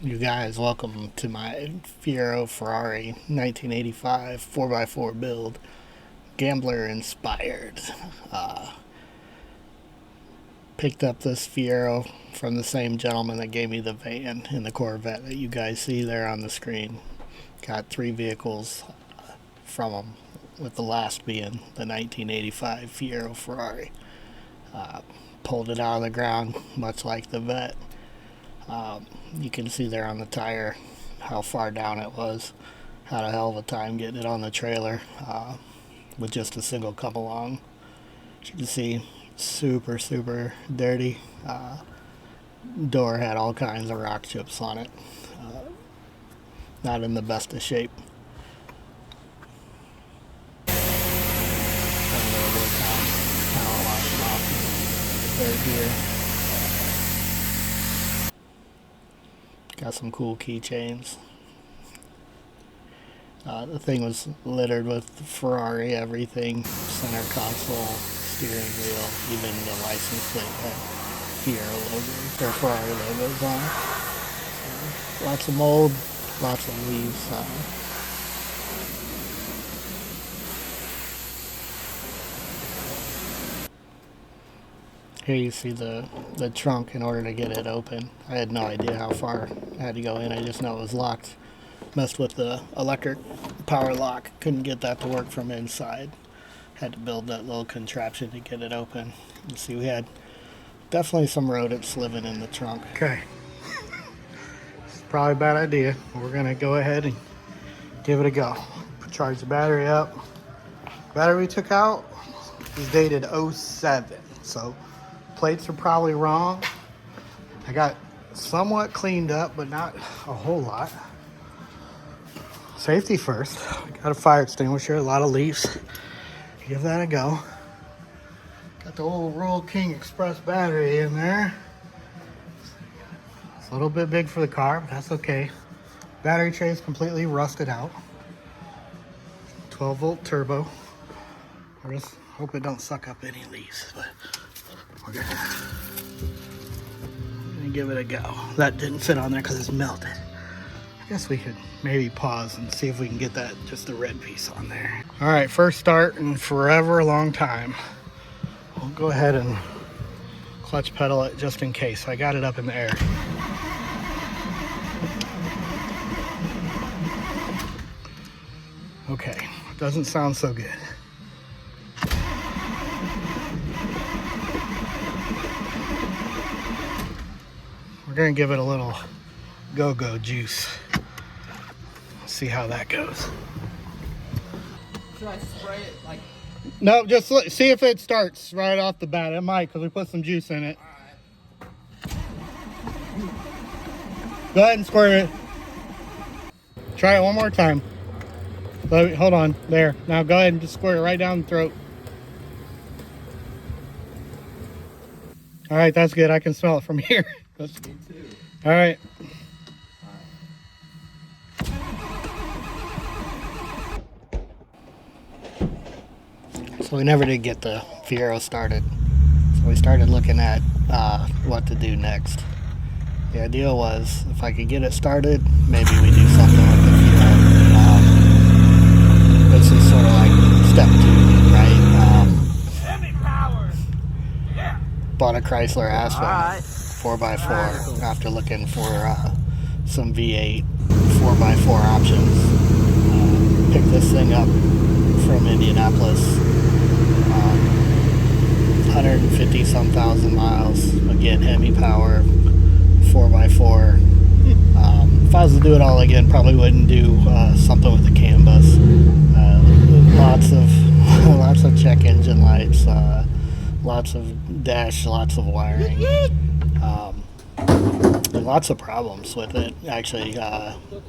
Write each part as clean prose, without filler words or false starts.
You guys, welcome to my Fiero Ferrari 1985 4x4 build. Gambler inspired. Picked up this Fiero from the same gentleman that gave me the van in the Corvette that you guys see there on the screen. Got 3 vehicles from him, with the last being the 1985 Fiero Ferrari. Pulled it out of the ground, much like the Vet. You can see there on the tire how far down it was. Had a hell of a time getting it on the trailer with just a single come along. As you can see, super dirty. Door had all kinds of rock chips on it. Not in the best of shape. Power wash off third gear. Got some cool keychains. The thing was littered with Ferrari everything, center console, steering wheel, even the license plate had Fiero logo or Ferrari logos on it. Lots of mold, lots of leaves. Here you see the trunk in order to get it open. I had no idea how far I had to go in. I just know it was locked. Messed with the electric power lock. Couldn't get that to work from inside. Had to build that little contraption to get it open. You see we had definitely some rodents living in the trunk. Okay. It's probably a bad idea. We're going to go ahead and give it a go. Charge the battery up. Battery we took out is dated 07. So plates are probably wrong. I got somewhat cleaned up, but not a whole lot. Safety first. Got a fire extinguisher, a lot of leaves. Give that a go. Got the old Royal King Express battery in there. It's a little bit big for the car, but that's okay. Battery tray is completely rusted out. 12 volt turbo. I just hope it don't suck up any leaves, but we're gonna give it a go. That didn't fit on there because it's melted. I guess we could maybe pause and see if we can get that, just the red piece on there. All right, first start in forever a long time. We'll go ahead and clutch pedal it just in case. I got it up in the air. Okay, doesn't sound so good. We're gonna give it a little go-go juice. See how that goes. Should I spray it like? No, just see if it starts right off the bat. It might, because we put some juice in it. Alright. Go ahead and squirt it. Try it one more time. Hold on, there. Now go ahead and just squirt it right down the throat. All right, that's good. I can smell it from here. Me too. All right. So we never did get the Fiero started. So we started looking at what to do next. The idea was, if I could get it started, maybe we do something with the Fiero. This is sort of like step 2, right? Hemi power. Yeah. Bought a Chrysler Aspen Alright. 4x4 after looking for some V8 4x4 options. Picked this thing up from Indianapolis. 150 some thousand miles. Again, Hemi power, 4x4. If I was to do it all again, probably wouldn't do something with the CAN bus. Lots of check engine lights, lots of dash, lots of wiring, lots of problems with it. Actually,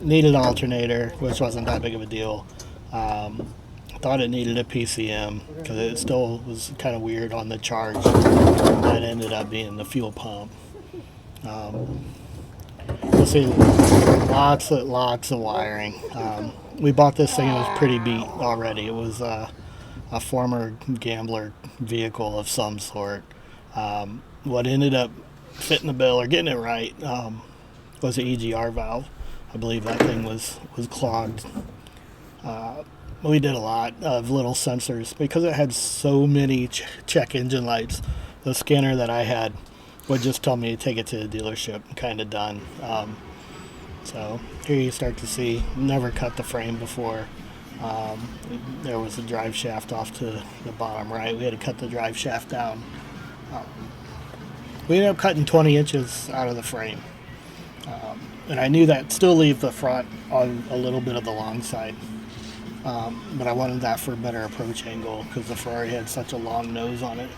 needed an alternator, which wasn't that big of a deal. Thought it needed a PCM because it still was kind of weird on the charge. That ended up being the fuel pump. You'll see lots of wiring. We bought this thing, it was pretty beat already. It was a former gambler vehicle of some sort. What ended up fitting the bill or getting it right was an EGR valve. I believe that thing was clogged. We did a lot of little sensors because it had so many check engine lights. The scanner that I had would just tell me to take it to the dealership and kind of done. So here you start to see, never cut the frame before. There was a drive shaft off to the bottom right. We had to cut the drive shaft down. We ended up cutting 20 inches out of the frame. And I knew that still leave the front on a little bit of the long side. But I wanted that for a better approach angle because the Ferrari had such a long nose on it.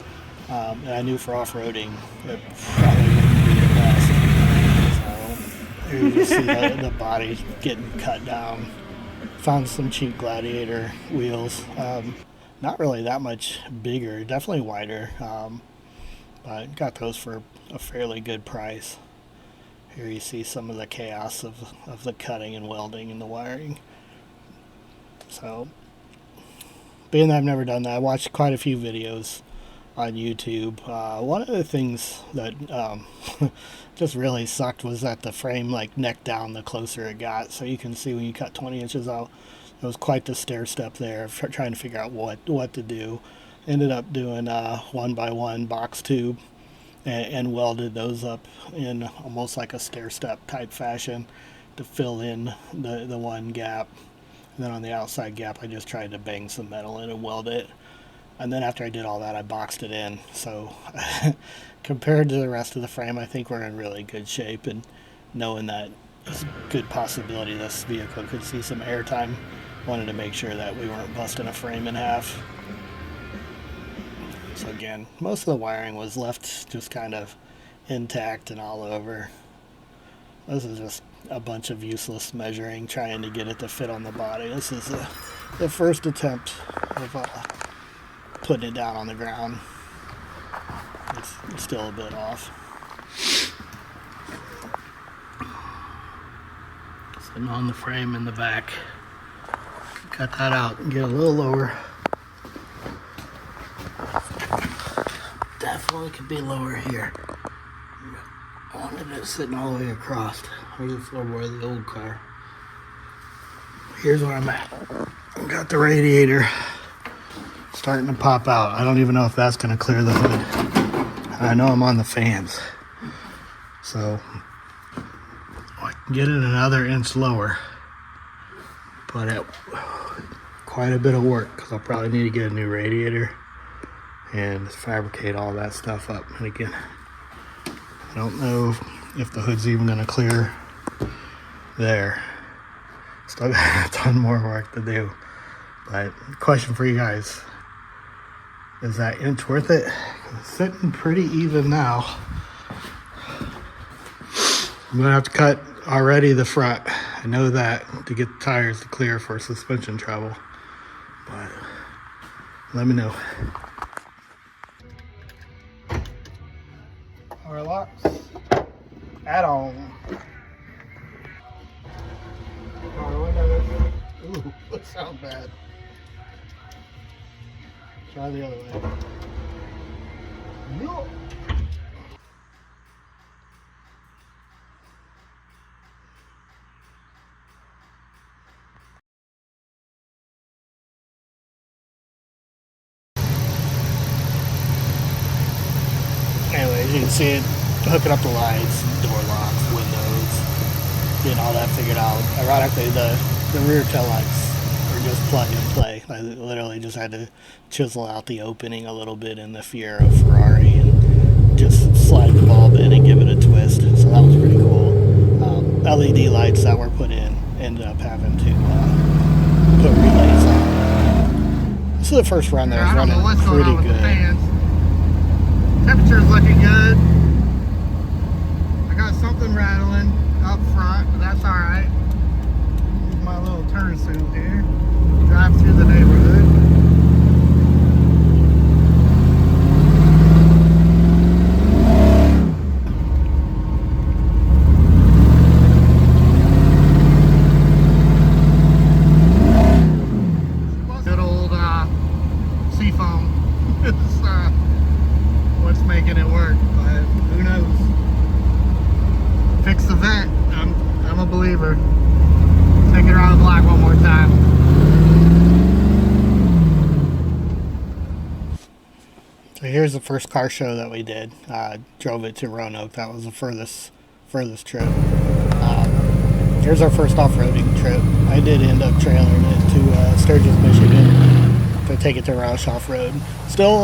And I knew for off-roading it probably wouldn't be the best. So here you just see the body getting cut down. Found some cheap Gladiator wheels. Not really that much bigger, definitely wider. But got those for a fairly good price. Here you see some of the chaos of the cutting and welding and the wiring. So, being that I've never done that, I watched quite a few videos on YouTube. One of the things that just really sucked was that the frame like neck down the closer it got. So you can see when you cut 20 inches out, it was quite the stair step there for trying to figure out what to do. Ended up doing a 1x1 box tube and welded those up in almost like a stair step type fashion to fill in the one gap. And then on the outside gap, I just tried to bang some metal in and weld it. And then after I did all that, I boxed it in. So compared to the rest of the frame, I think we're in really good shape. And knowing that there's a good possibility this vehicle could see some airtime, wanted to make sure that we weren't busting a frame in half. So again, most of the wiring was left just kind of intact and all over. This is just a bunch of useless measuring, trying to get it to fit on the body. This is the first attempt of putting it down on the ground. It's still a bit off. Sitting on the frame in the back. Cut that out and get a little lower. Definitely could be lower here. I wanted it sitting all the way across. Here's the floorboard of the old car. Here's where I'm at. I've got the radiator starting to pop out. I don't even know if that's going to clear the hood. I know I'm on the fans. So I can get it another inch lower. But it quite a bit of work because I'll probably need to get a new radiator and fabricate all that stuff up. And again, I don't know if the hood's even going to clear there. Still got a ton more work to do. But question for you guys, is that inch worth it? It's sitting pretty even now. I'm going to have to cut already the front. I know that to get the tires to clear for suspension travel. But let me know. Power locks. Add-on. Power windows. Ooh, that sounds bad. Try the other way. No. Anyways, you can see it hooking up the lights, door locks, windows, getting all that figured out. Ironically, the rear tail lights are just plug and play. I literally just had to chisel out the opening a little bit in the Fiero Ferrari and just slide the bulb in and give it a twist. So that was pretty cool. LED lights that were put in ended up having to put relays on. This is the first run that was running pretty good. Temperature's looking good. I got something rattling up front, but that's alright. Use my little turn signal here. Drive through the neighborhood. Good old seafoam. It's what's making it work, but who knows? Fix the vent. I'm a believer. Take it around the block one more time. So here's the first car show that we did. Drove it to Roanoke. That was the furthest trip. Here's our first off-roading trip. I did end up trailering it to Sturgis, Michigan to take it to Roush off-road. Still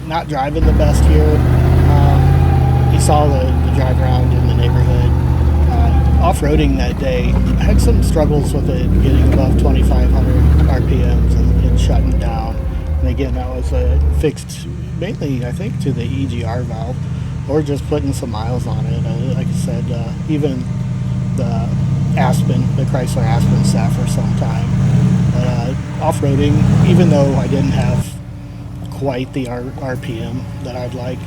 not driving the best here. You saw the drive around in the neighborhood. Off-roading that day, I had some struggles with it getting above 2,500 RPMs and shutting down. And again, that was fixed mainly, I think, to the EGR valve or just putting some miles on it. Like I said, even the Aspen, the Chrysler Aspen sat for some time. But off-roading, even though I didn't have quite the RPM that I'd like,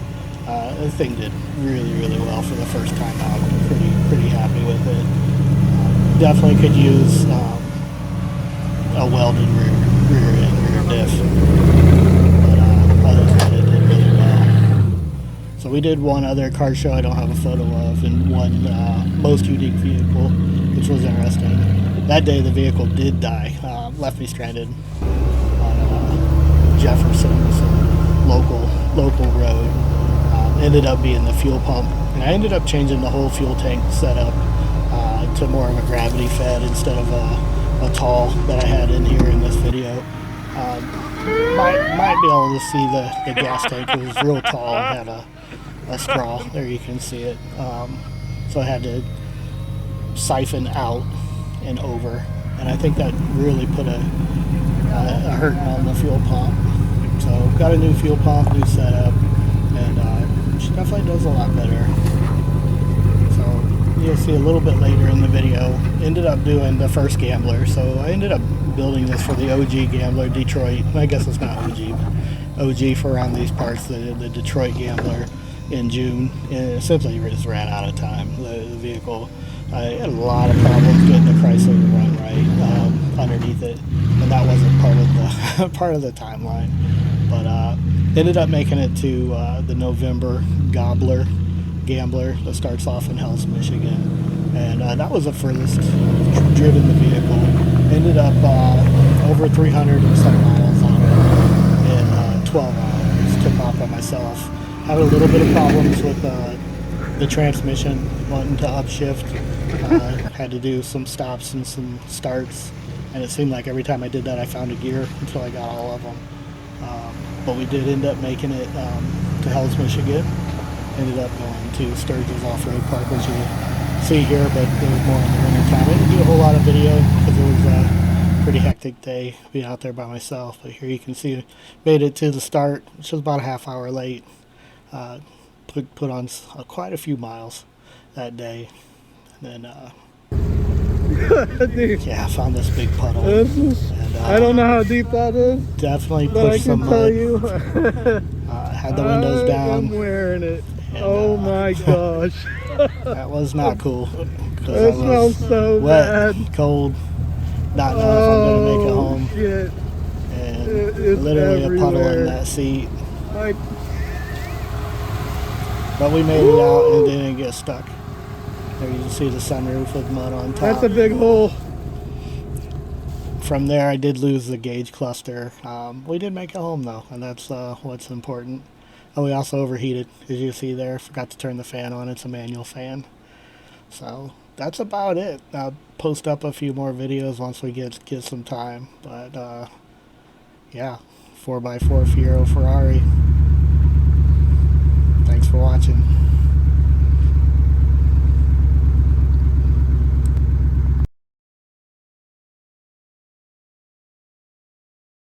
the thing did really well for the first time out. I'm pretty happy with it. Definitely could use a welded rear diff, but other than that, it did really well. So we did one other car show I don't have a photo of, and one most unique vehicle, which was interesting. That day the vehicle did die, left me stranded on Jefferson, some local road. Ended up being the fuel pump, and I ended up changing the whole fuel tank setup to more of a gravity fed instead of a tall that I had in here in this video. Might be able to see the gas tank. It was real tall and had a straw. There you can see it. So I had to siphon out and over, and I think that really put a hurting on the fuel pump. So got a new fuel pump, new setup, and she definitely does a lot better. So you'll see a little bit later in the video. Ended up doing the first Gambler, so I ended up building this for the OG Gambler, Detroit. I guess it's not OG, but OG for around these parts, the Detroit Gambler in June. And it simply just ran out of time. The vehicle, I had a lot of problems getting the Chrysler to run right underneath it, and that wasn't part of the timeline. But ended up making it to the November Gambler that starts off in Hells, Michigan, and that was the furthest driven the vehicle. Ended up over 300 and some miles on it in 12 hours. Took off by myself. Had a little bit of problems with the transmission wanting to upshift. Had to do some stops and some starts, and it seemed like every time I did that I found a gear until I got all of them. But we did end up making it to Hells, Michigan. Ended up going to Sturgis Off-Road Park, as you see here, but it was more in the winter time. I didn't do a whole lot of video because it was a pretty hectic day being out there by myself. But here you can see made it to the start, which was about a half hour late. Put on quite a few miles that day. And then yeah, I found this big puddle. And, I don't know how deep that is. Definitely But I pushed can some tell mud. you, Had the windows down. I'm wearing it. And, Oh my gosh. That was not cool. That smells so wet, bad. cold, not knowing if I'm going to make it home. Shit. And It's literally a puddle everywhere. in that seat. Like, But we made it out and didn't get stuck. There you can see the sunroof with mud on top. that's a big hole. From there, I did lose the gauge cluster. We did make it home though, and that's what's important. And we also overheated, as you see there. Forgot to turn the fan on. It's a manual fan. So that's about it. I'll post up a few more videos once we get some time. But yeah, 4x4 Fiero Ferrari.